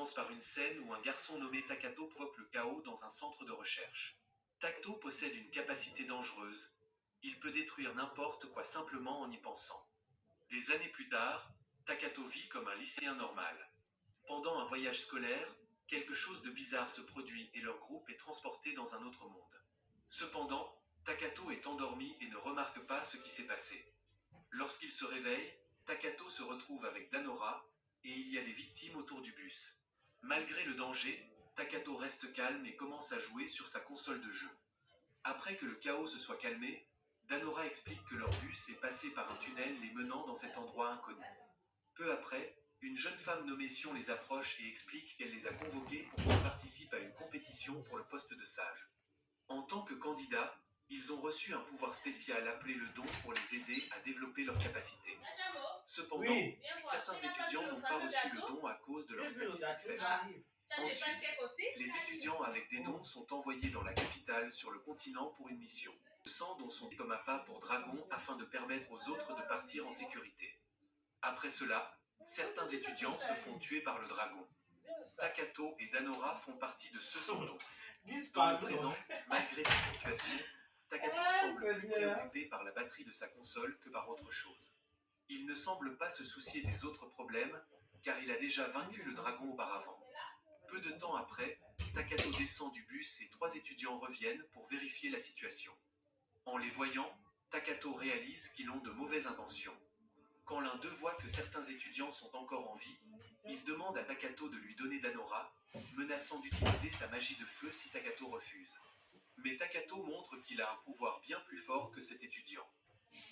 commence par une scène où un garçon nommé Takato provoque le chaos dans un centre de recherche. Takato possède une capacité dangereuse. Il peut détruire n'importe quoi simplement en y pensant. Des années plus tard, Takato vit comme un lycéen normal. Pendant un voyage scolaire, quelque chose de bizarre se produit et leur groupe est transporté dans un autre monde. Cependant, Takato est endormi et ne remarque pas ce qui s'est passé. Lorsqu'il se réveille, Takato se retrouve avec Danora, et il y a des victimes autour du bus. Malgré le danger, Takato reste calme et commence à jouer sur sa console de jeu. Après que le chaos se soit calmé, Danora explique que leur bus est passé par un tunnel les menant dans cet endroit inconnu. Peu après, une jeune femme nommée Sion les approche et explique qu'elle les a convoqués pour qu'ils participent à une compétition pour le poste de sage. En tant que candidats, ils ont reçu un pouvoir spécial appelé le don pour les aider à développer leurs capacités. Cependant, Oui. certains étudiants n'ont pas reçu le don à cause de leurs statistiques faibles. Ensuite, les étudiants avec des dons sont envoyés dans la capitale sur le continent pour une mission. Le sang dont sont comme appât pour dragon afin de permettre aux autres de partir en sécurité. Après cela, certains étudiants se font tuer par le dragon. Takato et Danora font partie de ceux sans don. Dans le présent, malgré cette situation, Takato semble plus préoccupé par la batterie de sa console que par autre chose. Il ne semble pas se soucier des autres problèmes, car il a déjà vaincu le dragon auparavant. Peu de temps après, Takato descend du bus et 3 étudiants reviennent pour vérifier la situation. En les voyant, Takato réalise qu'ils ont de mauvaises intentions. Quand l'un d'eux voit que certains étudiants sont encore en vie, il demande à Takato de lui donner Danora, menaçant d'utiliser sa magie de feu si Takato refuse. Mais Takato montre qu'il a un pouvoir bien plus fort que cet étudiant.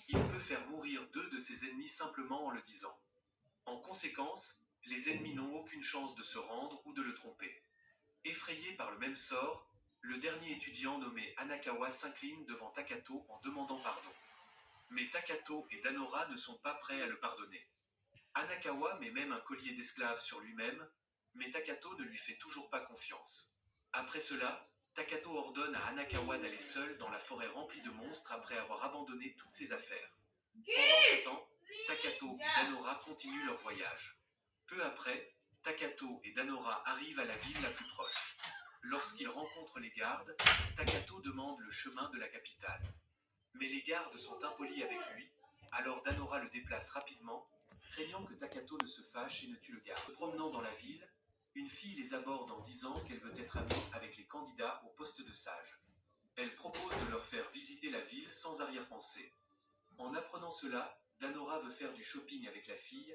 Il peut faire mourir 2 de ses ennemis simplement en le disant. En conséquence, les ennemis n'ont aucune chance de se rendre ou de le tromper. Effrayé par le même sort, le dernier étudiant nommé Anakawa s'incline devant Takato en demandant pardon. Mais Takato et Danora ne sont pas prêts à le pardonner. Anakawa met même un collier d'esclave sur lui-même, mais Takato ne lui fait toujours pas confiance. Après cela, Takato ordonne à Anakawa d'aller seul dans la forêt remplie de monstres après avoir abandonné toutes ses affaires. Pendant ce temps, Takato et Danora continuent leur voyage. Peu après, Takato et Danora arrivent à la ville la plus proche. Lorsqu'ils rencontrent les gardes, Takato demande le chemin de la capitale. Mais les gardes sont impolis avec lui, alors Danora le déplace rapidement, craignant que Takato ne se fâche et ne tue le garde. Se promenant dans la ville, une fille les aborde en disant qu'elle veut être amie avec les candidats au poste de sage. Elle propose de leur faire visiter la ville sans arrière-pensée. En apprenant cela, Danora veut faire du shopping avec la fille,